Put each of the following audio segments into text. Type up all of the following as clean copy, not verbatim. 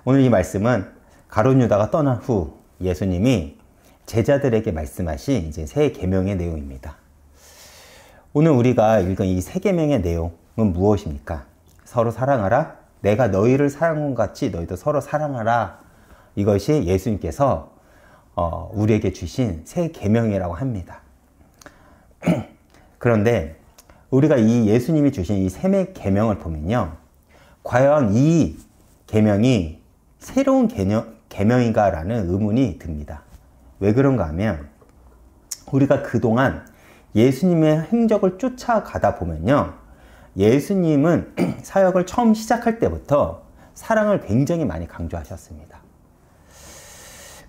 오늘 이 말씀은 가룟 유다가 떠난 후 예수님이 제자들에게 말씀하신 이제 새 계명의 내용입니다. 오늘 우리가 읽은 이 새 계명의 내용은 무엇입니까? 서로 사랑하라. 내가 너희를 사랑한 것 같이 너희도 서로 사랑하라. 이것이 예수님께서 우리에게 주신 새 계명이라고 합니다. 그런데 우리가 이 예수님이 주신 이 새 계명을 보면요, 과연 이 계명이 새로운 계명인가라는 의문이 듭니다. 왜 그런가 하면 우리가 그동안 예수님의 행적을 쫓아가다 보면요, 예수님은 사역을 처음 시작할 때부터 사랑을 굉장히 많이 강조하셨습니다.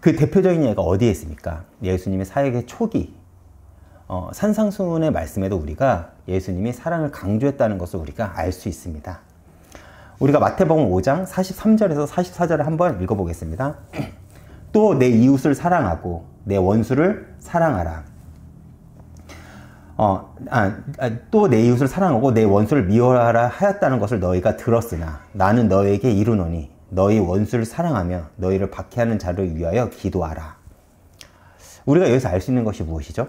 그 대표적인 예가 어디에 있습니까? 예수님의 사역의 초기, 산상수훈의 말씀에도 우리가 예수님이 사랑을 강조했다는 것을 우리가 알 수 있습니다. 우리가 마태복음 5장 43절에서 44절을 한번 읽어보겠습니다. 또 내 이웃을 사랑하고 내 원수를 사랑하라. 또 내 이웃을 사랑하고 내 원수를 미워하라 하였다는 것을 너희가 들었으나 나는 너희에게 이르노니 너희 원수를 사랑하며 너희를 박해하는 자를 위하여 기도하라. 우리가 여기서 알 수 있는 것이 무엇이죠?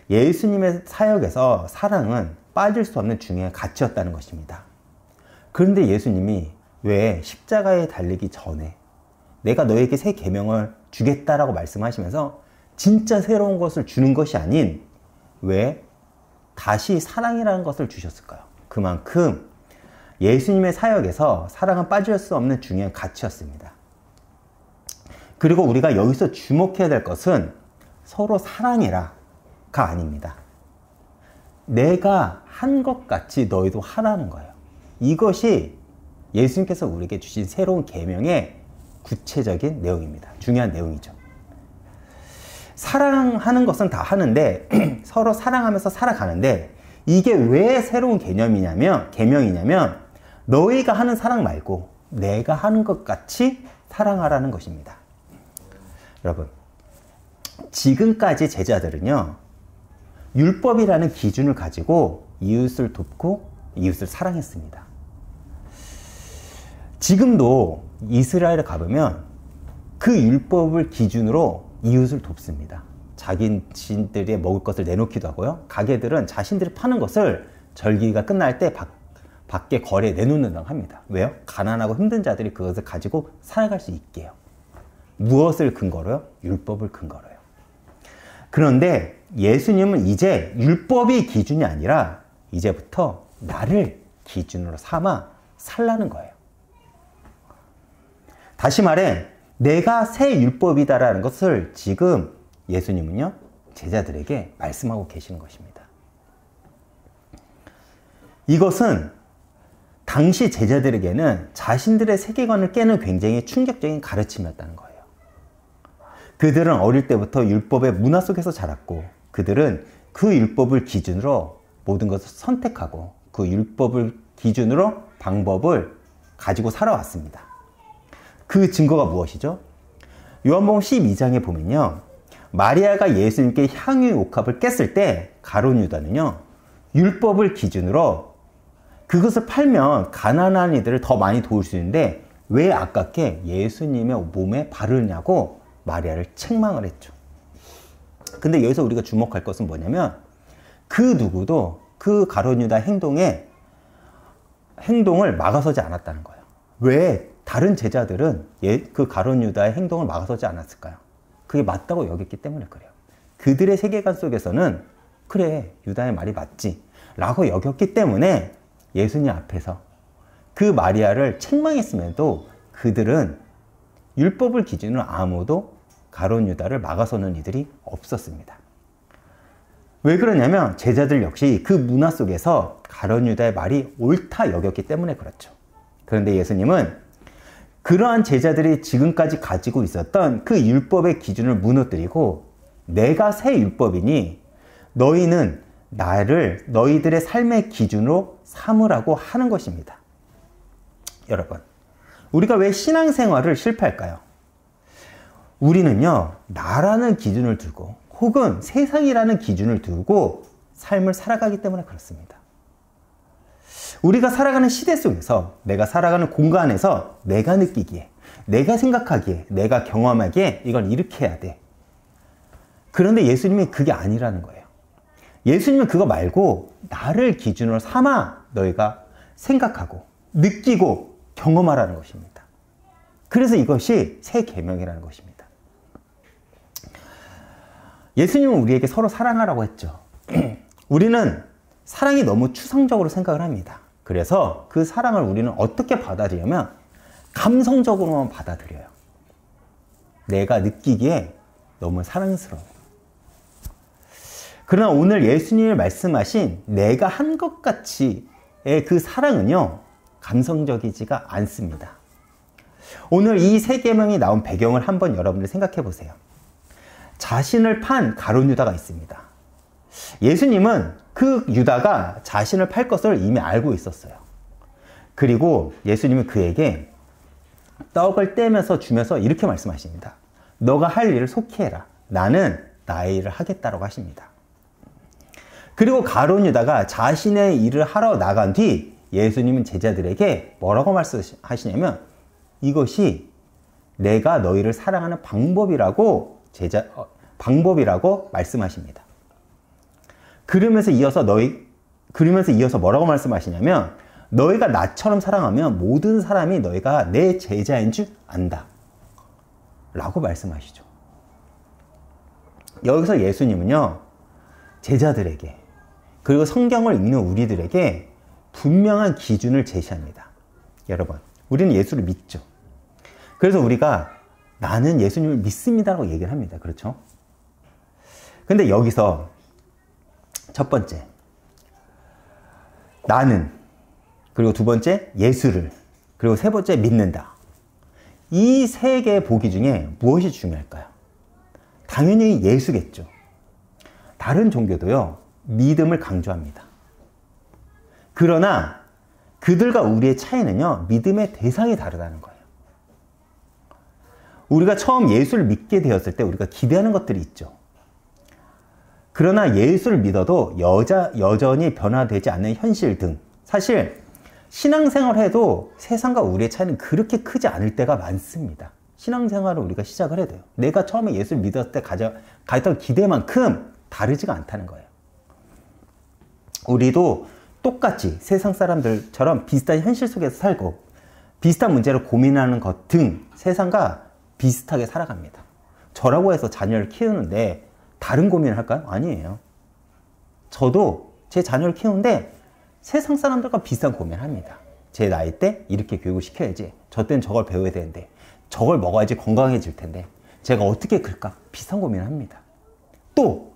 예수님의 사역에서 사랑은 빠질 수 없는 중요한 가치였다는 것입니다. 그런데 예수님이 왜 십자가에 달리기 전에 내가 너에게 새 계명을 주겠다라고 말씀하시면서 진짜 새로운 것을 주는 것이 아닌 왜 다시 사랑이라는 것을 주셨을까요? 그만큼 예수님의 사역에서 사랑은 빠질 수 없는 중요한 가치였습니다. 그리고 우리가 여기서 주목해야 될 것은 서로 사랑해라가 아닙니다. 내가 한 것 같이 너희도 하라는 거예요. 이것이 예수님께서 우리에게 주신 새로운 계명의 구체적인 내용입니다. 중요한 내용이죠. 사랑하는 것은 다 하는데 서로 사랑하면서 살아가는데 이게 왜 새로운 계명이냐면 너희가 하는 사랑 말고 내가 하는 것 같이 사랑하라는 것입니다. 여러분, 지금까지 제자들은요, 율법이라는 기준을 가지고 이웃을 돕고 이웃을 사랑했습니다. 지금도 이스라엘에 가보면 그 율법을 기준으로 이웃을 돕습니다. 자신들이 먹을 것을 내놓기도 하고요. 가게들은 자신들이 파는 것을 절기가 끝날 때 밖에 거리에 내놓는다고 합니다. 왜요? 가난하고 힘든 자들이 그것을 가지고 살아갈 수 있게요. 무엇을 근거로요? 율법을 근거로요. 그런데 예수님은 이제 율법이 기준이 아니라 이제부터 나를 기준으로 삼아 살라는 거예요. 다시 말해 내가 새 율법이다라는 것을 지금 예수님은요, 제자들에게 말씀하고 계시는 것입니다. 이것은 당시 제자들에게는 자신들의 세계관을 깨는 굉장히 충격적인 가르침이었다는 거예요. 그들은 어릴 때부터 율법의 문화 속에서 자랐고 그들은 그 율법을 기준으로 모든 것을 선택하고 그 율법을 기준으로 방법을 가지고 살아왔습니다. 그 증거가 무엇이죠? 요한복음 12장에 보면요, 마리아가 예수님께 향유 옥합을 깼을 때 가룟 유다는요, 율법을 기준으로 그것을 팔면 가난한 이들을 더 많이 도울 수 있는데 왜 아깝게 예수님의 몸에 바르냐고 마리아를 책망을 했죠. 근데 여기서 우리가 주목할 것은 뭐냐면 그 누구도 그 가룟 유다 행동을 막아서지 않았다는 거예요. 왜 다른 제자들은 그 가룟 유다의 행동을 막아서지 않았을까요? 그게 맞다고 여겼기 때문에 그래요. 그들의 세계관 속에서는 그래, 유다의 말이 맞지 라고 여겼기 때문에 예수님 앞에서 그 마리아를 책망했음에도 그들은 율법을 기준으로 아무도 가룟 유다를 막아서는 이들이 없었습니다. 왜 그러냐면 제자들 역시 그 문화 속에서 가룟 유다의 말이 옳다 여겼기 때문에 그렇죠. 그런데 예수님은 그러한 제자들이 지금까지 가지고 있었던 그 율법의 기준을 무너뜨리고 내가 새 율법이니 너희는 나를 너희들의 삶의 기준으로 삼으라고 하는 것입니다. 여러분, 우리가 왜 신앙생활을 실패할까요? 우리는요, 나라는 기준을 두고 혹은 세상이라는 기준을 두고 삶을 살아가기 때문에 그렇습니다. 우리가 살아가는 시대 속에서, 내가 살아가는 공간에서 내가 느끼기에, 내가 생각하기에, 내가 경험하기에 이걸 이렇게 해야 돼. 그런데 예수님이 그게 아니라는 거예요. 예수님은 그거 말고 나를 기준으로 삼아 너희가 생각하고 느끼고 경험하라는 것입니다. 그래서 이것이 새 계명이라는 것입니다. 예수님은 우리에게 서로 사랑하라고 했죠. 우리는 사랑이 너무 추상적으로 생각을 합니다. 그래서 그 사랑을 우리는 어떻게 받아들이냐면 감성적으로만 받아들여요. 내가 느끼기에 너무 사랑스러워. 그러나 오늘 예수님이 말씀하신 내가 한 것 같이의 그 사랑은요, 감성적이지가 않습니다. 오늘 이 세 계명이 나온 배경을 한번 여러분들 생각해 보세요. 자신을 판 가룟 유다가 있습니다. 예수님은 그 유다가 자신을 팔 것을 이미 알고 있었어요. 그리고 예수님은 그에게 떡을 떼면서 주면서 이렇게 말씀하십니다. 너가 할 일을 속히 해라. 나는 나의 일을 하겠다라고 하십니다. 그리고 가룟 유다가 자신의 일을 하러 나간 뒤 예수님은 제자들에게 뭐라고 말씀하시냐면 이것이 내가 너희를 사랑하는 방법이라고 말씀하십니다. 그러면서 이어서 뭐라고 말씀하시냐면 너희가 나처럼 사랑하면 모든 사람이 너희가 내 제자인 줄 안다 라고 말씀하시죠. 여기서 예수님은요, 제자들에게 그리고 성경을 읽는 우리들에게 분명한 기준을 제시합니다. 여러분, 우리는 예수를 믿죠. 그래서 우리가 나는 예수님을 믿습니다라고 얘기를 합니다. 그렇죠? 근데 여기서 첫 번째, 나는, 그리고 두 번째, 예수를, 그리고 세 번째, 믿는다. 이 세 개의 보기 중에 무엇이 중요할까요? 당연히 예수겠죠. 다른 종교도요, 믿음을 강조합니다. 그러나 그들과 우리의 차이는요, 믿음의 대상이 다르다는 거예요. 우리가 처음 예수를 믿게 되었을 때 우리가 기대하는 것들이 있죠. 그러나 예수를 믿어도 여전히 변화되지 않는 현실 등, 사실 신앙생활을 해도 세상과 우리의 차이는 그렇게 크지 않을 때가 많습니다. 신앙생활을 우리가 시작을 해야 돼요. 내가 처음에 예수를 믿었을 때 가졌던 기대만큼 다르지가 않다는 거예요. 우리도 똑같이 세상 사람들처럼 비슷한 현실 속에서 살고 비슷한 문제를 고민하는 것 등 세상과 비슷하게 살아갑니다. 저라고 해서 자녀를 키우는데 다른 고민을 할까요? 아니에요. 저도 제 자녀를 키우는데 세상 사람들과 비슷한 고민을 합니다. 제 나이 때 이렇게 교육을 시켜야지. 저 때는 저걸 배워야 되는데 저걸 먹어야지 건강해질 텐데 제가 어떻게 클까? 비슷한 고민을 합니다. 또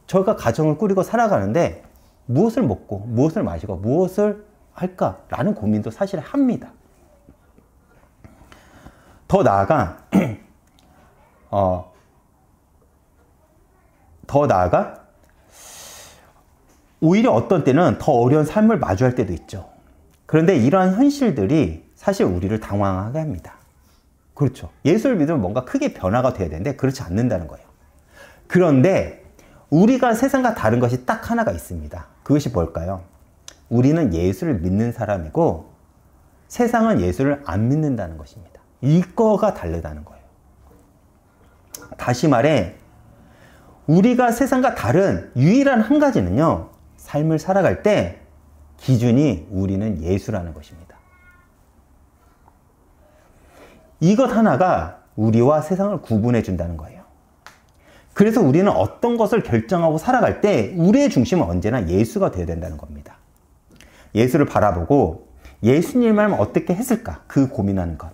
저희가 가정을 꾸리고 살아가는데 무엇을 먹고 무엇을 마시고 무엇을 할까라는 고민도 사실 합니다. 더 나아가 오히려 어떤 때는 더 어려운 삶을 마주할 때도 있죠. 그런데 이러한 현실들이 사실 우리를 당황하게 합니다. 그렇죠. 예수를 믿으면 뭔가 크게 변화가 돼야 되는데 그렇지 않는다는 거예요. 그런데 우리가 세상과 다른 것이 딱 하나가 있습니다. 그것이 뭘까요? 우리는 예수를 믿는 사람이고 세상은 예수를 안 믿는다는 것입니다. 이거가 다르다는 거예요. 다시 말해 우리가 세상과 다른 유일한 한 가지는요, 삶을 살아갈 때 기준이 우리는 예수라는 것입니다. 이것 하나가 우리와 세상을 구분해 준다는 거예요. 그래서 우리는 어떤 것을 결정하고 살아갈 때 우리의 중심은 언제나 예수가 되어야 된다는 겁니다. 예수를 바라보고 예수님이라면 어떻게 했을까? 그 고민하는 것.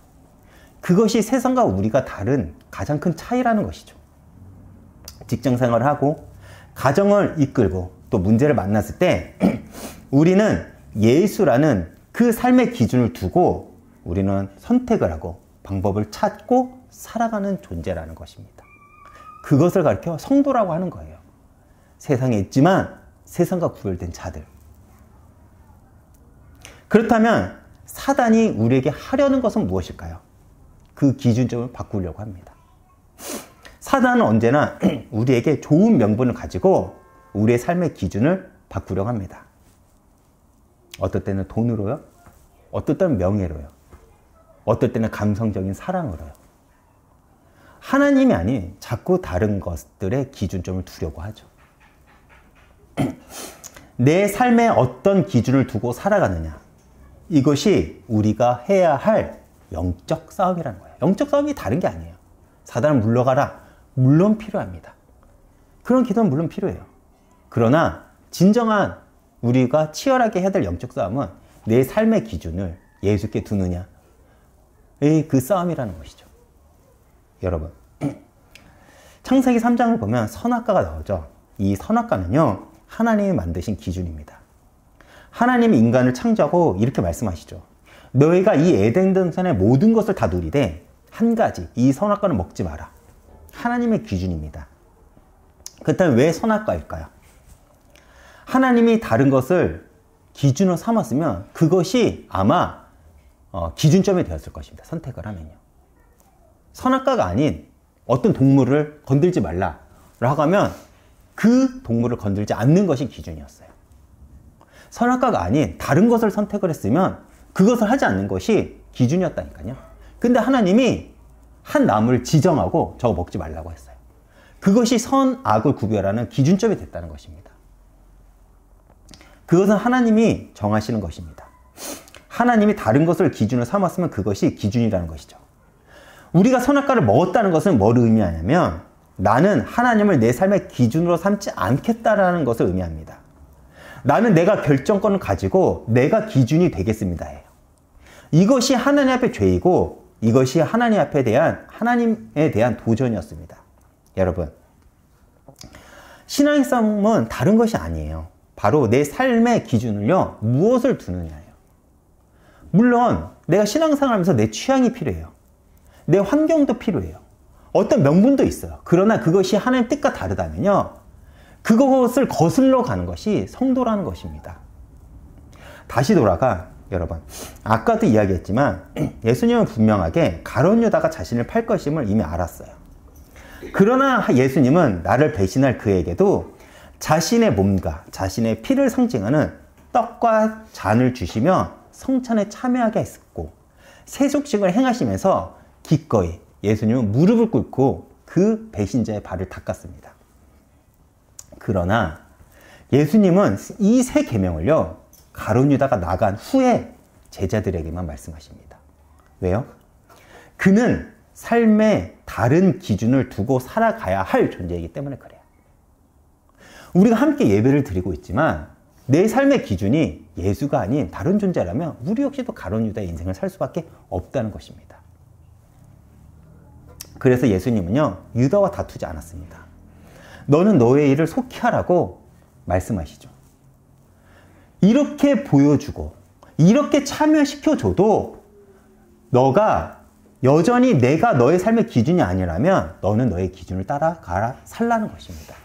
그것이 세상과 우리가 다른 가장 큰 차이라는 것이죠. 직장 생활을 하고 가정을 이끌고 또 문제를 만났을 때 우리는 예수라는 그 삶의 기준을 두고 우리는 선택을 하고 방법을 찾고 살아가는 존재라는 것입니다. 그것을 가리켜 성도라고 하는 거예요. 세상에 있지만 세상과 구별된 자들. 그렇다면 사단이 우리에게 하려는 것은 무엇일까요? 그 기준점을 바꾸려고 합니다. 사단은 언제나 우리에게 좋은 명분을 가지고 우리의 삶의 기준을 바꾸려고 합니다. 어떨 때는 돈으로요. 어떨 때는 명예로요. 어떨 때는 감성적인 사랑으로요. 하나님이 아닌 자꾸 다른 것들의 기준점을 두려고 하죠. 내 삶에 어떤 기준을 두고 살아가느냐. 이것이 우리가 해야 할 영적 싸움이라는 거예요. 영적 싸움이 다른 게 아니에요. 사단을 물러가라. 물론 필요합니다. 그런 기도는 물론 필요해요. 그러나 진정한 우리가 치열하게 해야 될 영적 싸움은 내 삶의 기준을 예수께 두느냐. 그 싸움이라는 것이죠. 여러분, 창세기 3장을 보면 선악과가 나오죠. 이 선악과는요, 하나님이 만드신 기준입니다. 하나님이 인간을 창조하고 이렇게 말씀하시죠. 너희가 이 에덴 동산의 모든 것을 다 누리되 한 가지, 이 선악과는 먹지 마라. 하나님의 기준입니다. 그렇다면 왜 선악과일까요? 하나님이 다른 것을 기준으로 삼았으면 그것이 아마 기준점이 되었을 것입니다. 선택을 하면요. 선악과가 아닌 어떤 동물을 건들지 말라라고 하면 그 동물을 건들지 않는 것이 기준이었어요. 선악과가 아닌 다른 것을 선택을 했으면 그것을 하지 않는 것이 기준이었다니까요. 근데 하나님이 한 나무를 지정하고 저거 먹지 말라고 했어요. 그것이 선악을 구별하는 기준점이 됐다는 것입니다. 그것은 하나님이 정하시는 것입니다. 하나님이 다른 것을 기준으로 삼았으면 그것이 기준이라는 것이죠. 우리가 선악과를 먹었다는 것은 뭘 의미하냐면 나는 하나님을 내 삶의 기준으로 삼지 않겠다라는 것을 의미합니다. 나는 내가 결정권을 가지고 내가 기준이 되겠습니다. 이것이 하나님 앞에 죄이고 이것이 하나님에 대한 도전이었습니다. 여러분, 신앙의 싸움은 다른 것이 아니에요. 바로 내 삶의 기준을요, 무엇을 두느냐예요. 물론 내가 신앙생활 하면서 내 취향이 필요해요. 내 환경도 필요해요. 어떤 명분도 있어요. 그러나 그것이 하나님 뜻과 다르다면요, 그것을 거슬러 가는 것이 성도라는 것입니다. 다시 돌아가 여러분, 아까도 이야기했지만 예수님은 분명하게 가룟 유다가 자신을 팔 것임을 이미 알았어요. 그러나 예수님은 나를 배신할 그에게도 자신의 몸과 자신의 피를 상징하는 떡과 잔을 주시며 성찬에 참여하게 했었고 세속식을 행하시면서 기꺼이 예수님은 무릎을 꿇고 그 배신자의 발을 닦았습니다. 그러나 예수님은 이 세 계명을요, 가룟 유다가 나간 후에 제자들에게만 말씀하십니다. 왜요? 그는 삶의 다른 기준을 두고 살아가야 할 존재이기 때문에 그래요. 우리가 함께 예배를 드리고 있지만 내 삶의 기준이 예수가 아닌 다른 존재라면 우리 역시도 가룟 유다의 인생을 살 수밖에 없다는 것입니다. 그래서 예수님은요, 유다와 다투지 않았습니다. 너는 너의 일을 속히 하라고 말씀하시죠. 이렇게 보여주고 이렇게 참여시켜줘도 너가 여전히 내가 너의 삶의 기준이 아니라면 너는 너의 기준을 따라가라 살라는 것입니다.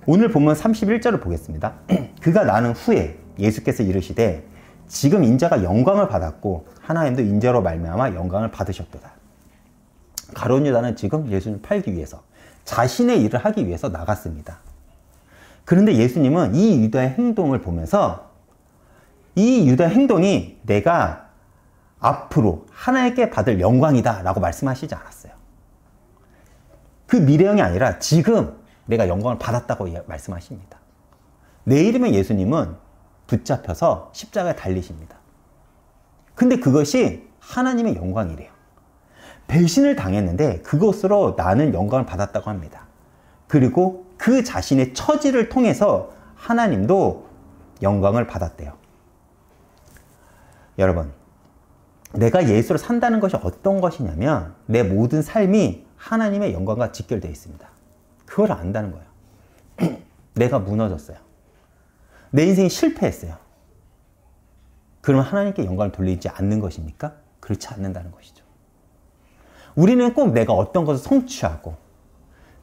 오늘 본문 31절을 보겠습니다. 그가 나는 후에 예수께서 이르시되 지금 인자가 영광을 받았고 하나님도 인자로 말미암아 영광을 받으셨도다. 가룟 유다는 지금 예수님을 팔기 위해서 자신의 일을 하기 위해서 나갔습니다. 그런데 예수님은 이 유다의 행동을 보면서 이 유다의 행동이 내가 앞으로 하나님께 받을 영광이다 라고 말씀하시지 않았어요. 그 미래형이 아니라 지금 내가 영광을 받았다고 말씀하십니다. 내일이면 예수님은 붙잡혀서 십자가에 달리십니다. 근데 그것이 하나님의 영광이래요. 배신을 당했는데 그것으로 나는 영광을 받았다고 합니다. 그리고 그 자신의 처지를 통해서 하나님도 영광을 받았대요. 여러분, 내가 예수를 산다는 것이 어떤 것이냐면 내 모든 삶이 하나님의 영광과 직결되어 있습니다. 그걸 안다는 거예요. 내가 무너졌어요. 내 인생이 실패했어요. 그러면 하나님께 영광을 돌리지 않는 것입니까? 그렇지 않는다는 것이죠. 우리는 꼭 내가 어떤 것을 성취하고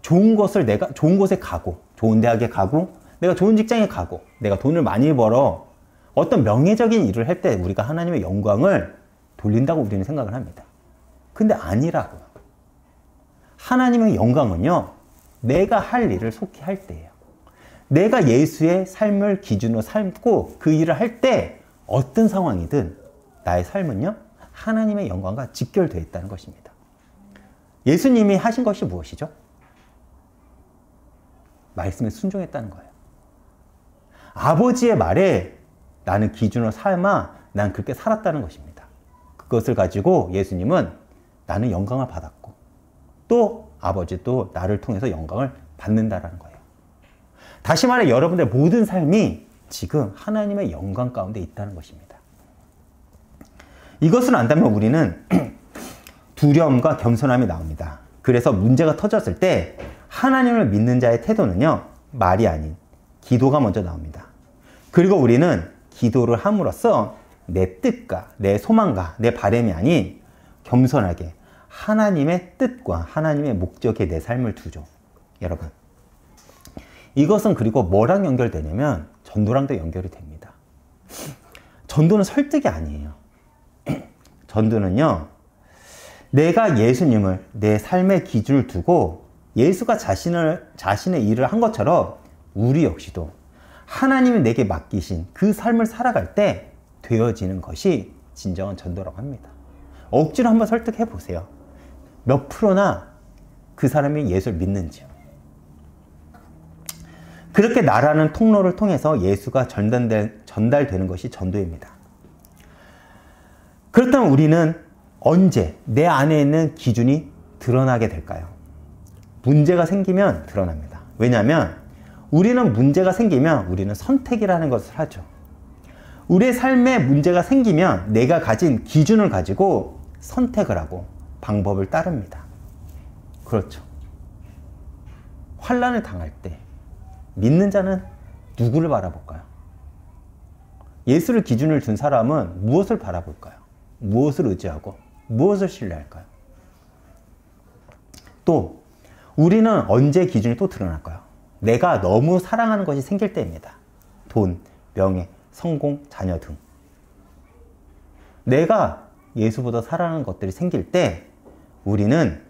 좋은 곳에 가고 좋은 대학에 가고 내가 좋은 직장에 가고 내가 돈을 많이 벌어 어떤 명예적인 일을 할 때 우리가 하나님의 영광을 돌린다고 우리는 생각을 합니다. 근데 아니라고요. 하나님의 영광은요, 내가 할 일을 속히 할 때예요. 내가 예수의 삶을 기준으로 살고 그 일을 할 때 어떤 상황이든 나의 삶은요, 하나님의 영광과 직결되어 있다는 것입니다. 예수님이 하신 것이 무엇이죠? 말씀에 순종했다는 거예요. 아버지의 말에 나는 기준으로 삼아 난 그렇게 살았다는 것입니다. 그것을 가지고 예수님은 나는 영광을 받았고 또 아버지도 나를 통해서 영광을 받는다라는 거예요. 다시 말해 여러분들의 모든 삶이 지금 하나님의 영광 가운데 있다는 것입니다. 이것을 안다면 우리는 두려움과 겸손함이 나옵니다. 그래서 문제가 터졌을 때 하나님을 믿는 자의 태도는요, 말이 아닌 기도가 먼저 나옵니다. 그리고 우리는 기도를 함으로써 내 뜻과 내 소망과 내 바람이 아닌 겸손하게 하나님의 뜻과 하나님의 목적에 내 삶을 두죠. 여러분, 이것은 그리고 뭐랑 연결되냐면 전도랑도 연결이 됩니다. 전도는 설득이 아니에요. 전도는요, 내가 예수님을 내 삶의 기준을 두고 예수가 자신의 일을 한 것처럼 우리 역시도 하나님이 내게 맡기신 그 삶을 살아갈 때 되어지는 것이 진정한 전도라고 합니다. 억지로 한번 설득해 보세요. 몇 프로나 그 사람이 예수를 믿는지요. 그렇게 나라는 통로를 통해서 예수가 전달되는 것이 전도입니다. 그렇다면 우리는 언제 내 안에 있는 기준이 드러나게 될까요? 문제가 생기면 드러납니다. 왜냐하면 우리는 문제가 생기면 우리는 선택이라는 것을 하죠. 우리의 삶에 문제가 생기면 내가 가진 기준을 가지고 선택을 하고 방법을 따릅니다. 그렇죠. 환난을 당할 때 믿는 자는 누구를 바라볼까요? 예수를 기준을 둔 사람은 무엇을 바라볼까요? 무엇을 의지하고 무엇을 신뢰할까요? 또 우리는 언제 기준이 또 드러날까요? 내가 너무 사랑하는 것이 생길 때입니다. 돈, 명예, 성공, 자녀 등. 내가 예수보다 사랑하는 것들이 생길 때 우리는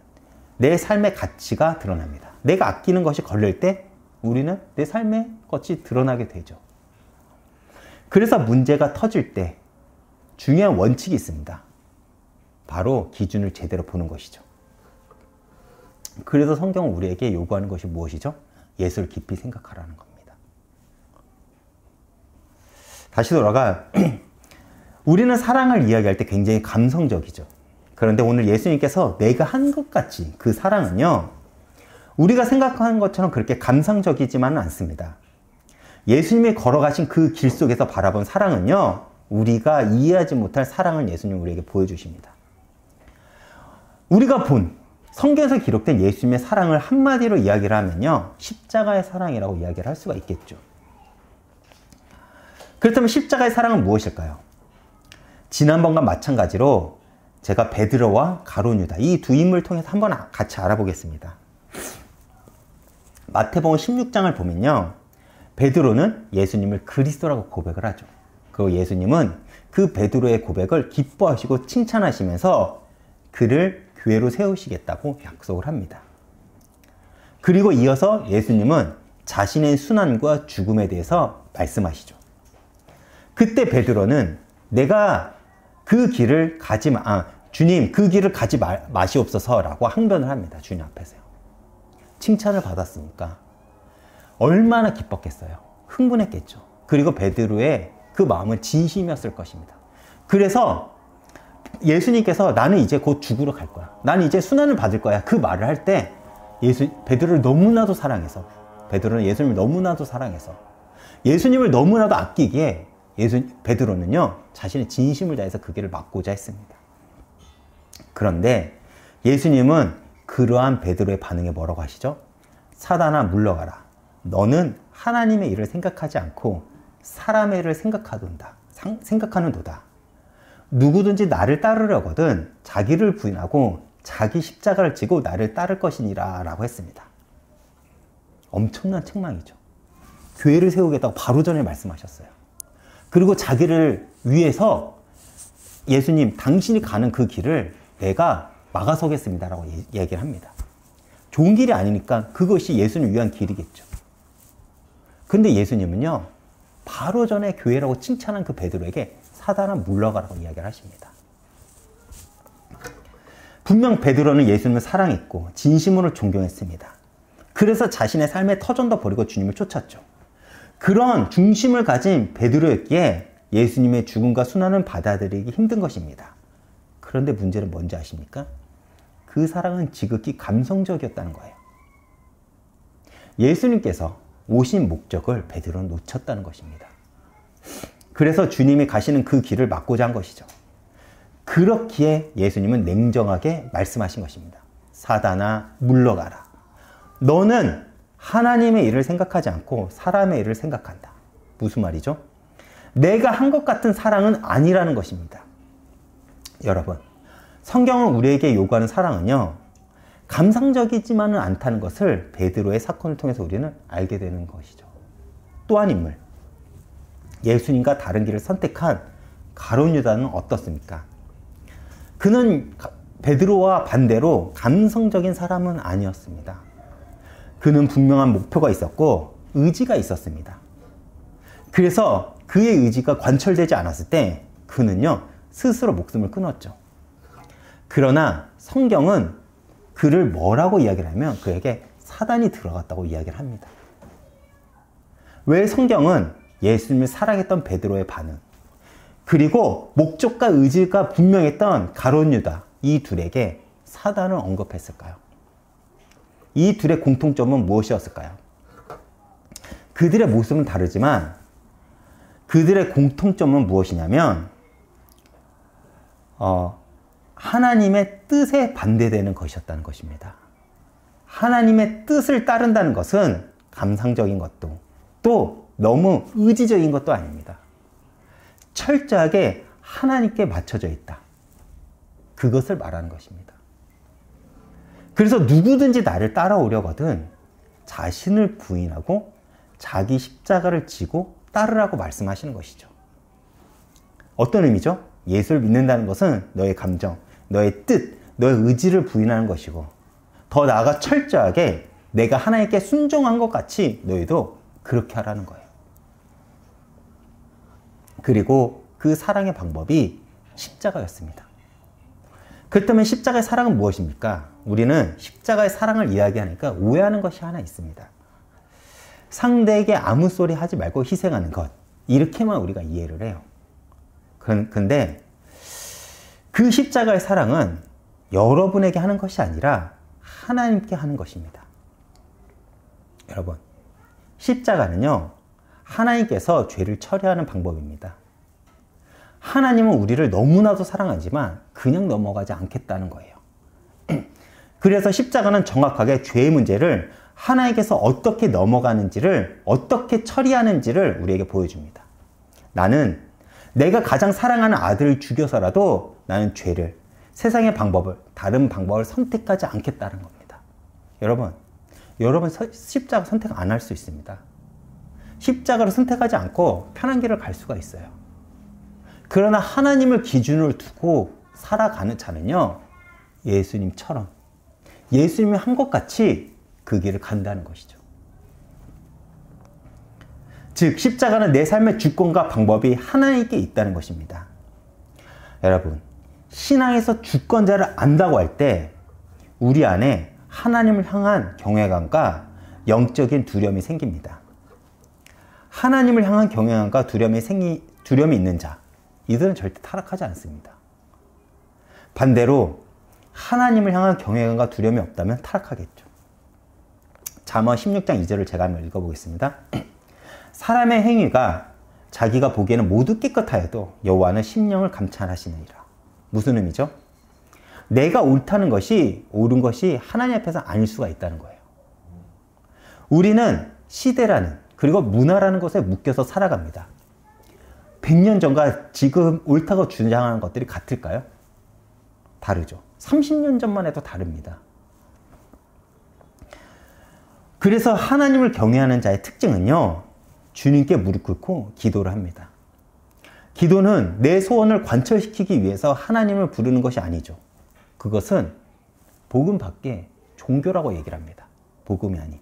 내 삶의 가치가 드러납니다. 내가 아끼는 것이 걸릴 때 우리는 내 삶의 것이 드러나게 되죠. 그래서 문제가 터질 때 중요한 원칙이 있습니다. 바로 기준을 제대로 보는 것이죠. 그래서 성경은 우리에게 요구하는 것이 무엇이죠? 예수를 깊이 생각하라는 겁니다. 다시 돌아가 우리는 사랑을 이야기할 때 굉장히 감성적이죠. 그런데 오늘 예수님께서 내가 한 것 같이 그 사랑은요, 우리가 생각하는 것처럼 그렇게 감상적이지만은 않습니다. 예수님이 걸어가신 그 길 속에서 바라본 사랑은요, 우리가 이해하지 못할 사랑을 예수님이 우리에게 보여주십니다. 우리가 본 성경에서 기록된 예수님의 사랑을 한마디로 이야기를 하면요, 십자가의 사랑이라고 이야기를 할 수가 있겠죠. 그렇다면 십자가의 사랑은 무엇일까요? 지난번과 마찬가지로 제가 베드로와 가룟 유다 이 두 인물을 통해서 한번 같이 알아보겠습니다. 마태복음 16장을 보면요, 베드로는 예수님을 그리스도라고 고백을 하죠. 그리고 예수님은 그 베드로의 고백을 기뻐하시고 칭찬하시면서 그를 교회로 세우시겠다고 약속을 합니다. 그리고 이어서 예수님은 자신의 순환과 죽음에 대해서 말씀하시죠. 그때 베드로는 내가 그 길을 주님 그 길을 가지 마시옵소서라고 항변을 합니다. 주님 앞에서요. 칭찬을 받았으니까 얼마나 기뻤겠어요. 흥분했겠죠. 그리고 베드로의 그 마음은 진심이었을 것입니다. 그래서 예수님께서 나는 이제 곧 죽으러 갈 거야, 나는 이제 순환을 받을 거야, 그 말을 할 때 베드로를 너무나도 사랑해서, 베드로는 예수님을 너무나도 사랑해서 예수님을 너무나도 아끼기에 베드로는요 자신의 진심을 다해서 그 길을 막고자 했습니다. 그런데 예수님은 그러한 베드로의 반응에 뭐라고 하시죠? 사단아 물러가라. 너는 하나님의 일을 생각하지 않고 사람의 일을 생각하는도다. 누구든지 나를 따르려거든 자기를 부인하고 자기 십자가를 지고 나를 따를 것이니라 라고 했습니다. 엄청난 책망이죠. 교회를 세우겠다고 바로 전에 말씀하셨어요. 그리고 자기를 위해서 예수님 당신이 가는 그 길을 내가 막아서겠습니다 라고 얘기를 합니다. 좋은 길이 아니니까 그것이 예수님을 위한 길이겠죠. 근데 예수님은요, 바로 전에 교회라고 칭찬한 그 베드로에게 사단아 물러가라고 이야기를 하십니다. 분명 베드로는 예수님을 사랑했고 진심으로 존경했습니다. 그래서 자신의 삶의 터전도 버리고 주님을 쫓았죠. 그런 중심을 가진 베드로였기에 예수님의 죽음과 순환은 받아들이기 힘든 것입니다. 그런데 문제는 뭔지 아십니까? 그 사랑은 지극히 감성적이었다는 거예요. 예수님께서 오신 목적을 베드로는 놓쳤다는 것입니다. 그래서 주님이 가시는 그 길을 막고자 한 것이죠. 그렇기에 예수님은 냉정하게 말씀하신 것입니다. 사단아 물러가라. 너는 하나님의 일을 생각하지 않고 사람의 일을 생각한다. 무슨 말이죠? 내가 한 것 같은 사랑은 아니라는 것입니다. 여러분, 성경은 우리에게 요구하는 사랑은요, 감상적이지만은 않다는 것을 베드로의 사건을 통해서 우리는 알게 되는 것이죠. 또 한 인물, 예수님과 다른 길을 선택한 가룟 유다는 어떻습니까? 그는 베드로와 반대로 감성적인 사람은 아니었습니다. 그는 분명한 목표가 있었고 의지가 있었습니다. 그래서 그의 의지가 관철되지 않았을 때 그는요, 스스로 목숨을 끊었죠. 그러나 성경은 그를 뭐라고 이야기를 하면 그에게 사단이 들어갔다고 이야기를 합니다. 왜 성경은 예수님을 사랑했던 베드로의 반응, 그리고 목적과 의지가 분명했던 가룟 유다, 이 둘에게 사단을 언급했을까요? 이 둘의 공통점은 무엇이었을까요? 그들의 모습은 다르지만 그들의 공통점은 무엇이냐면 하나님의 뜻에 반대되는 것이었다는 것입니다. 하나님의 뜻을 따른다는 것은 감상적인 것도 또 너무 의지적인 것도 아닙니다. 철저하게 하나님께 맞춰져 있다. 그것을 말하는 것입니다. 그래서 누구든지 나를 따라오려거든 자신을 부인하고 자기 십자가를 지고 따르라고 말씀하시는 것이죠. 어떤 의미죠? 예수를 믿는다는 것은 너의 감정, 너의 뜻, 너의 의지를 부인하는 것이고 더 나아가 철저하게 내가 하나님께 순종한 것 같이 너희도 그렇게 하라는 거예요. 그리고 그 사랑의 방법이 십자가였습니다. 그렇다면 십자가의 사랑은 무엇입니까? 우리는 십자가의 사랑을 이야기하니까 오해하는 것이 하나 있습니다. 상대에게 아무 소리 하지 말고 희생하는 것, 이렇게만 우리가 이해를 해요. 근데 그 십자가의 사랑은 여러분에게 하는 것이 아니라 하나님께 하는 것입니다. 여러분, 십자가는요, 하나님께서 죄를 처리하는 방법입니다. 하나님은 우리를 너무나도 사랑하지만 그냥 넘어가지 않겠다는 거예요. 그래서 십자가는 정확하게 죄의 문제를 하나님께서 어떻게 넘어가는지를, 어떻게 처리하는지를 우리에게 보여줍니다. 나는 내가 가장 사랑하는 아들을 죽여서라도 나는 죄를, 세상의 방법을, 다른 방법을 선택하지 않겠다는 겁니다. 여러분 십자가 선택 안 할 수 있습니다. 십자가를 선택하지 않고 편한 길을 갈 수가 있어요. 그러나 하나님을 기준으로 두고 살아가는 자는요, 예수님처럼 예수님이 한 것 같이 그 길을 간다는 것이죠. 즉 십자가는 내 삶의 주권과 방법이 하나님께 있다는 것입니다. 여러분, 신앙에서 주권자를 안다고 할 때 우리 안에 하나님을 향한 경외감과 영적인 두려움이 생깁니다. 하나님을 향한 경외감과 두려움이 있는 자, 이들은 절대 타락하지 않습니다. 반대로 하나님을 향한 경외감과 두려움이 없다면 타락하겠죠. 잠언 16장 2절을 제가 한번 읽어보겠습니다. 사람의 행위가 자기가 보기에는 모두 깨끗하여도 여호와는 심령을 감찰하시느니라. 무슨 의미죠? 내가 옳다는 것이, 옳은 것이 하나님 앞에서 아닐 수가 있다는 거예요. 우리는 시대라는, 그리고 문화라는 것에 묶여서 살아갑니다. 100년 전과 지금 옳다고 주장하는 것들이 같을까요? 다르죠. 30년 전만 해도 다릅니다. 그래서 하나님을 경외하는 자의 특징은요, 주님께 무릎 꿇고 기도를 합니다. 기도는 내 소원을 관철시키기 위해서 하나님을 부르는 것이 아니죠. 그것은 복음 밖에 종교라고 얘기를 합니다. 복음이 아닌.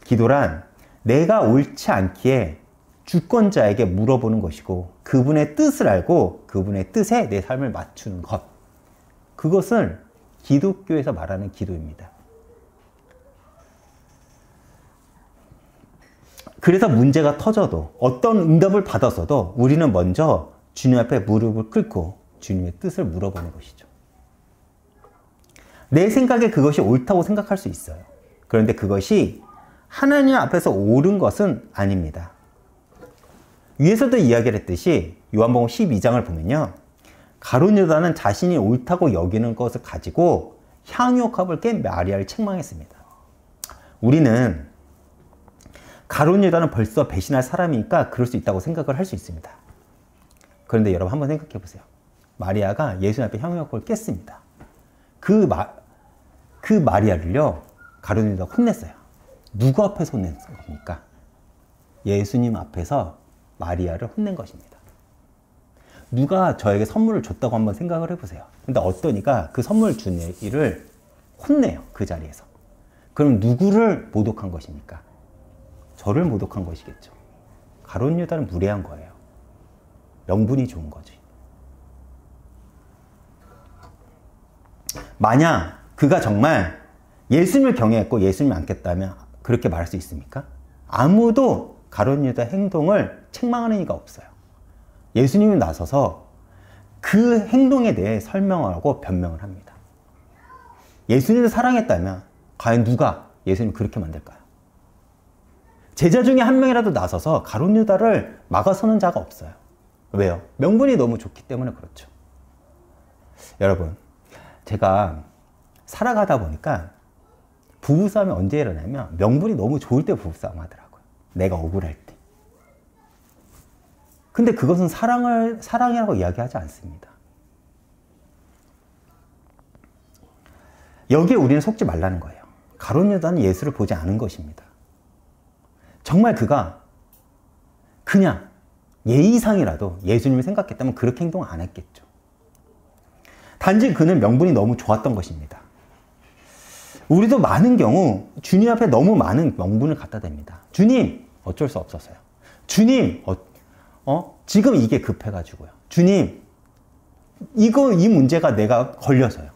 기도란 내가 옳지 않기에 주권자에게 물어보는 것이고 그분의 뜻을 알고 그분의 뜻에 내 삶을 맞추는 것. 그것을 기독교에서 말하는 기도입니다. 그래서 문제가 터져도 어떤 응답을 받았어도 우리는 먼저 주님 앞에 무릎을 꿇고 주님의 뜻을 물어보는 것이죠. 내 생각에 그것이 옳다고 생각할 수 있어요. 그런데 그것이 하나님 앞에서 옳은 것은 아닙니다. 위에서도 이야기를 했듯이 요한복음 12장을 보면요. 가룟 유다는 자신이 옳다고 여기는 것을 가지고 향유옥합을 깬 마리아를 책망했습니다. 우리는 가룟 유다는 벌써 배신할 사람이니까 그럴 수 있다고 생각을 할 수 있습니다. 그런데 여러분 한번 생각해 보세요. 마리아가 예수님 앞에 향유옥합을 깼습니다. 그 마리아를요, 가룟 유다가 혼냈어요. 누구 앞에서 혼낸 겁니까? 예수님 앞에서 마리아를 혼낸 것입니다. 누가 저에게 선물을 줬다고 한번 생각을 해보세요. 근데 어떤 이가 그 선물 준 이를 혼내요. 그 자리에서. 그럼 누구를 모독한 것입니까? 저를 모독한 것이겠죠. 가룟 유다는 무례한 거예요. 명분이 좋은 거지. 만약 그가 정말 예수님을 경외했고 예수님을 안겠다면 그렇게 말할 수 있습니까? 아무도 가룟 유다 행동을 책망하는 이가 없어요. 예수님이 나서서 그 행동에 대해 설명하고 변명을 합니다. 예수님을 사랑했다면 과연 누가 예수님을 그렇게 만들까요? 제자 중에 한 명이라도 나서서 가룟 유다를 막아서는 자가 없어요. 왜요? 명분이 너무 좋기 때문에 그렇죠. 여러분, 제가 살아가다 보니까 부부싸움이 언제 일어나면 명분이 너무 좋을 때 부부싸움 하더라고요. 내가 억울할 때. 근데 그것은 사랑이라고 이야기하지 않습니다. 여기에 우리는 속지 말라는 거예요. 가룟 유다는 예수를 보지 않은 것입니다. 정말 그가 그냥 예의상이라도 예수님을 생각했다면 그렇게 행동 안 했겠죠. 단지 그는 명분이 너무 좋았던 것입니다. 우리도 많은 경우 주님 앞에 너무 많은 명분을 갖다 댑니다. 주님, 어쩔 수 없었어요. 주님, 지금 이게 급해가지고요. 주님, 이 문제가 내가 걸려서요.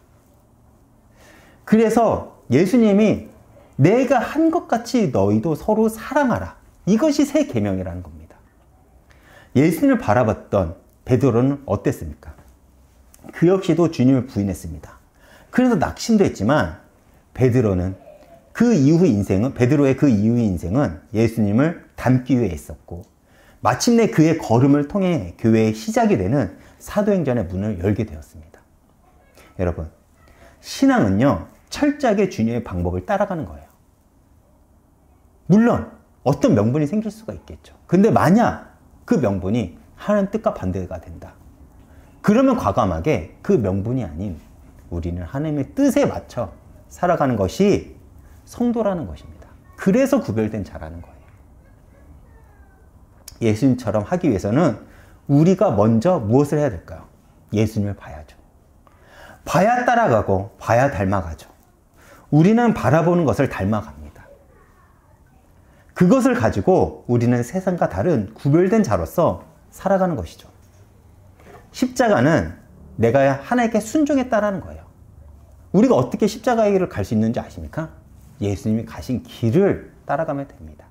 그래서 예수님이 내가 한 것 같이 너희도 서로 사랑하라. 이것이 새 계명이라는 겁니다. 예수님을 바라봤던 베드로는 어땠습니까? 그 역시도 주님을 부인했습니다. 그래서 낙심도 했지만 베드로의 그 이후의 인생은 예수님을 닮기 위해 했었고 마침내 그의 걸음을 통해 교회의 시작이 되는 사도행전의 문을 열게 되었습니다. 여러분, 신앙은요, 철저하게 주님의 방법을 따라가는 거예요. 물론 어떤 명분이 생길 수가 있겠죠. 근데 만약 그 명분이 하나님 뜻과 반대가 된다. 그러면 과감하게 그 명분이 아닌 우리는 하나님의 뜻에 맞춰 살아가는 것이 성도라는 것입니다. 그래서 구별된 자라는 거예요. 예수님처럼 하기 위해서는 우리가 먼저 무엇을 해야 될까요? 예수님을 봐야죠. 봐야 따라가고 봐야 닮아가죠. 우리는 바라보는 것을 닮아갑니다. 그것을 가지고 우리는 세상과 다른 구별된 자로서 살아가는 것이죠. 십자가는 내가 하나님께 순종했다라는 거예요. 우리가 어떻게 십자가의 길을 갈 수 있는지 아십니까? 예수님이 가신 길을 따라가면 됩니다.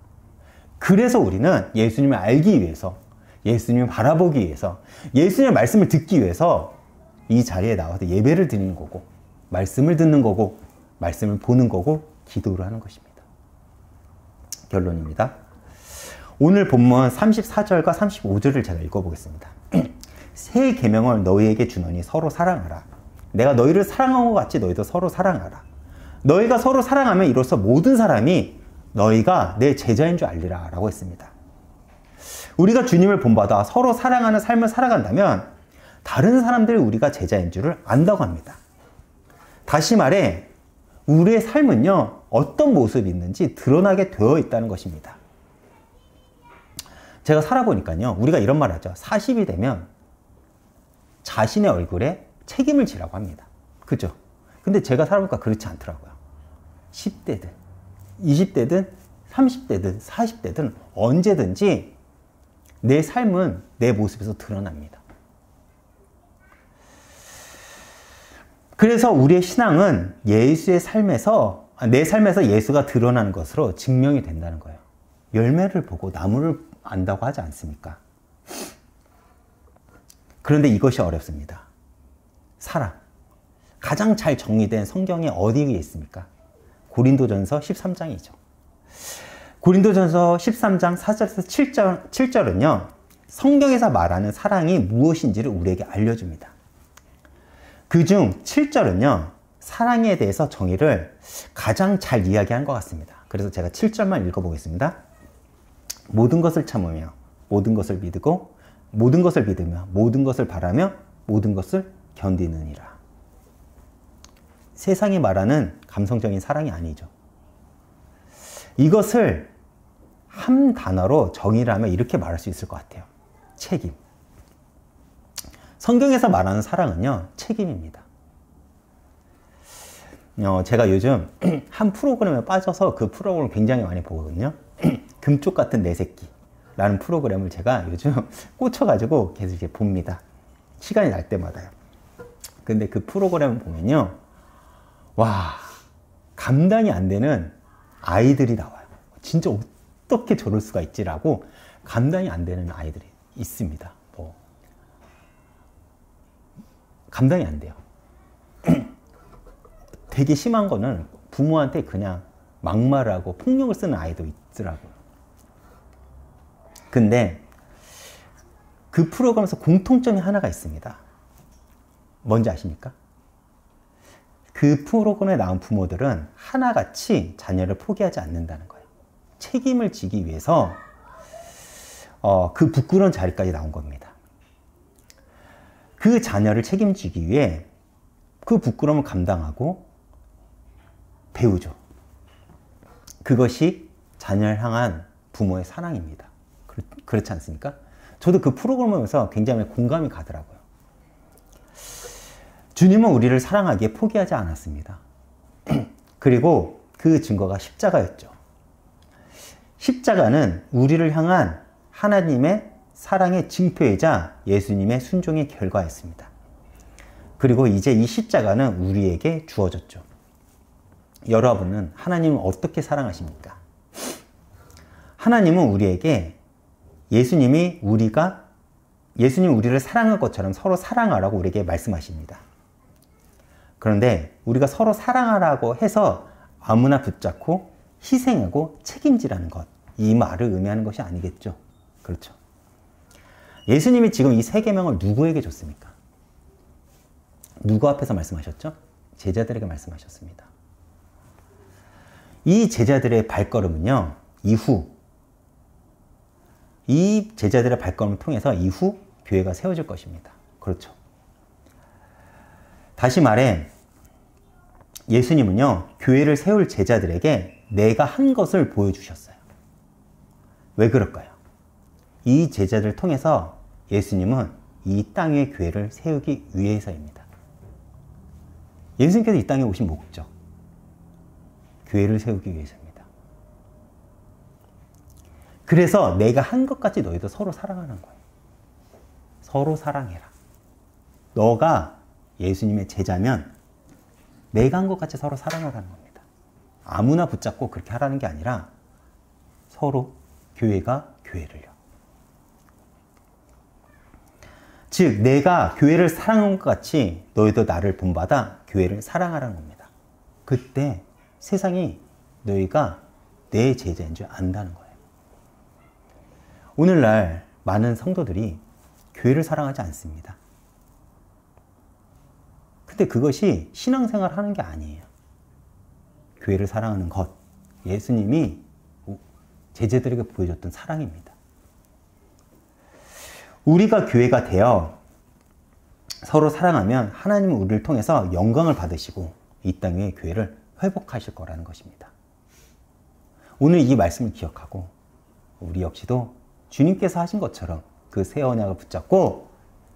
그래서 우리는 예수님을 알기 위해서, 예수님을 바라보기 위해서, 예수님의 말씀을 듣기 위해서 이 자리에 나와서 예배를 드리는 거고, 말씀을 듣는 거고, 말씀을 보는 거고, 기도를 하는 것입니다. 결론입니다. 오늘 본문 34절과 35절을 제가 읽어보겠습니다. 새 계명을 너희에게 주노니 서로 사랑하라. 내가 너희를 사랑한 것 같이 너희도 서로 사랑하라. 너희가 서로 사랑하면 이로써 모든 사람이 너희가 내 제자인 줄 알리라 라고 했습니다. 우리가 주님을 본받아 서로 사랑하는 삶을 살아간다면 다른 사람들이 우리가 제자인 줄을 안다고 합니다. 다시 말해 우리의 삶은요, 어떤 모습이 있는지 드러나게 되어 있다는 것입니다. 제가 살아보니까요, 우리가 이런 말 하죠. 40이 되면 자신의 얼굴에 책임을 지라고 합니다. 그죠? 근데 제가 살아보니까 그렇지 않더라고요. 10대든 20대든 30대든 40대든 언제든지 내 삶은 내 모습에서 드러납니다. 그래서 우리의 신앙은 예수의 삶에서, 내 삶에서 예수가 드러나는 것으로 증명이 된다는 거예요. 열매를 보고 나무를 안다고 하지 않습니까? 그런데 이것이 어렵습니다. 사랑. 가장 잘 정리된 성경에 어디에 있습니까? 고린도전서 13장이죠. 고린도전서 13장 4절에서 7절은요. 성경에서 말하는 사랑이 무엇인지를 우리에게 알려줍니다. 그중 7절은요. 사랑에 대해서 정의를 가장 잘 이야기한 것 같습니다. 그래서 제가 7절만 읽어보겠습니다. 모든 것을 참으며 모든 것을 믿으고 모든 것을 믿으며 모든 것을 바라며 모든 것을 견디느니라. 세상이 말하는 감성적인 사랑이 아니죠. 이것을 한 단어로 정의를 하면 이렇게 말할 수 있을 것 같아요. 책임. 성경에서 말하는 사랑은요, 책임입니다. 제가 요즘 한 프로그램에 빠져서 그 프로그램을 굉장히 많이 보거든요. 금쪽 같은 내 새끼라는 프로그램을 제가 요즘 꽂혀가지고 계속 이제 봅니다. 시간이 날 때마다요. 근데 그 프로그램을 보면요. 와, 감당이 안 되는 아이들이 나와요. 진짜 어떻게 저럴 수가 있지라고 감당이 안 되는 아이들이 있습니다. 감당이 안 돼요. 되게 심한 거는 부모한테 그냥 막말하고 폭력을 쓰는 아이도 있더라고요. 근데 그 프로그램에서 공통점이 하나가 있습니다. 뭔지 아십니까? 그 프로그램에 나온 부모들은 하나같이 자녀를 포기하지 않는다는 거예요. 책임을 지기 위해서 그 부끄러운 자리까지 나온 겁니다. 그 자녀를 책임지기 위해 그 부끄러움을 감당하고 배우죠. 그것이 자녀를 향한 부모의 사랑입니다. 그렇지 않습니까? 저도 그 프로그램을 보면서 굉장히 공감이 가더라고요. 주님은 우리를 사랑하기에 포기하지 않았습니다. 그리고 그 증거가 십자가였죠. 십자가는 우리를 향한 하나님의 사랑의 징표이자 예수님의 순종의 결과였습니다. 그리고 이제 이 십자가는 우리에게 주어졌죠. 여러분은 하나님을 어떻게 사랑하십니까? 하나님은 우리에게 예수님이 우리를 사랑한 것처럼 서로 사랑하라고 우리에게 말씀하십니다. 그런데 우리가 서로 사랑하라고 해서 아무나 붙잡고 희생하고 책임지라는 것, 이 말을 의미하는 것이 아니겠죠. 그렇죠. 예수님이 지금 이 세 계명을 누구에게 줬습니까? 누구 앞에서 말씀하셨죠? 제자들에게 말씀하셨습니다. 이 제자들의 발걸음은요, 이 제자들의 발걸음을 통해서 이후 교회가 세워질 것입니다. 그렇죠. 다시 말해, 예수님은요, 교회를 세울 제자들에게 내가 한 것을 보여주셨어요. 왜 그럴까요? 이 제자들을 통해서 예수님은 이 땅의 교회를 세우기 위해서입니다. 예수님께서 이 땅에 오신 목적, 교회를 세우기 위해서입니다. 그래서 내가 한 것 같이 너희도 서로 사랑하는 거예요. 서로 사랑해라. 너가 예수님의 제자면 내가 한 것 같이 서로 사랑하라는 겁니다. 아무나 붙잡고 그렇게 하라는 게 아니라 서로 교회가 교회를요. 즉 내가 교회를 사랑한 것 같이 너희도 나를 본받아 교회를 사랑하라는 겁니다. 그때 세상이 너희가 내 제자인 줄 안다는 거예요. 오늘날 많은 성도들이 교회를 사랑하지 않습니다. 근데 그것이 신앙생활 하는 게 아니에요. 교회를 사랑하는 것, 예수님이 제자들에게 보여줬던 사랑입니다. 우리가 교회가 되어 서로 사랑하면 하나님은 우리를 통해서 영광을 받으시고 이 땅의 교회를 회복하실 거라는 것입니다. 오늘 이 말씀을 기억하고 우리 역시도 주님께서 하신 것처럼 그 새 언약을 붙잡고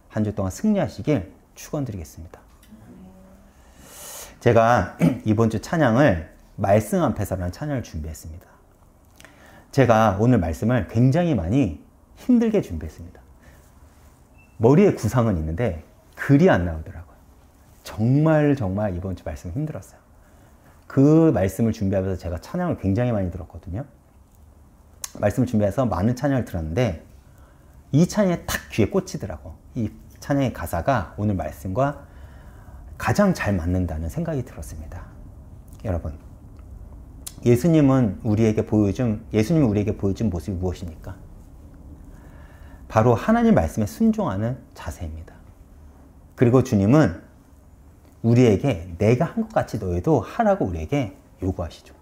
한 주 동안 승리하시길 축원드리겠습니다. 제가 이번 주 찬양을 말씀 앞에서라는 찬양을 준비했습니다. 제가 오늘 말씀을 굉장히 많이 힘들게 준비했습니다. 머리에 구상은 있는데 글이 안 나오더라고요. 정말 이번 주 말씀 힘들었어요. 그 말씀을 준비하면서 제가 찬양을 굉장히 많이 들었거든요. 말씀을 준비해서 많은 찬양을 들었는데 이 찬양이 탁 귀에 꽂히더라고. 이 찬양의 가사가 오늘 말씀과 가장 잘 맞는다는 생각이 들었습니다. 여러분, 예수님은 우리에게 보여준 모습이 무엇입니까? 바로 하나님 말씀에 순종하는 자세입니다. 그리고 주님은 우리에게 내가 한 것 같이 너희도 하라고 우리에게 요구하시죠.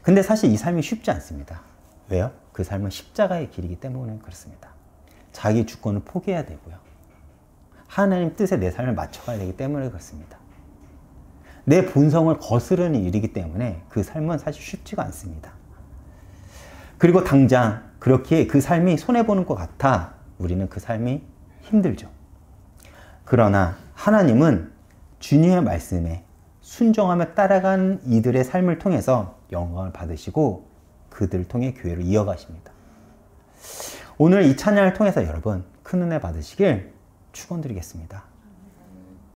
근데 사실 이 삶이 쉽지 않습니다. 왜요? 그 삶은 십자가의 길이기 때문에 그렇습니다. 자기 주권을 포기해야 되고요. 하나님 뜻에 내 삶을 맞춰가야 되기 때문에 그렇습니다. 내 본성을 거스르는 일이기 때문에 그 삶은 사실 쉽지가 않습니다. 그리고 당장 그렇게 그 삶이 손해보는 것 같아 우리는 그 삶이 힘들죠. 그러나 하나님은 주님의 말씀에 순종하며 따라간 이들의 삶을 통해서 영광을 받으시고 그들을 통해 교회를 이어가십니다. 오늘 이 찬양을 통해서 여러분 큰 은혜 받으시길 축원드리겠습니다.